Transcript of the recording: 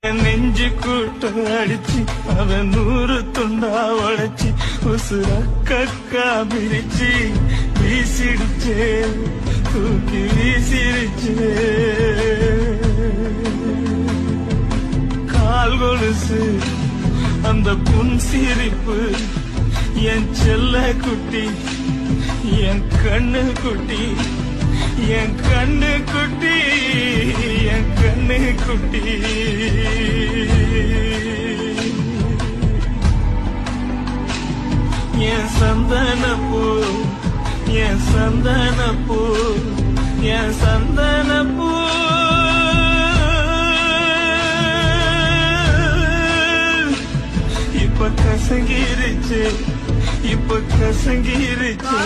நெஞ்சு கூட்ட அடிச்சு அவன் 100 துண்டா உடைச்சு உசுர கக்கா பிரிச்சு வீசிடுச்சே தூக்கி வீசிடுச்சே கால் கொலுசு அந்த புன் சிரிப்பு என் செல்ல குட்டி என் கண்ணு குட்டி என் கண்ணு குட்டி என் கண்ணு குட்டி என் சந்தனப்பூ என் சந்தனப்பூ என் சந்தனப்பூ இப்ப கசங்கிருச்சு இப்ப கசங்கிருச்சு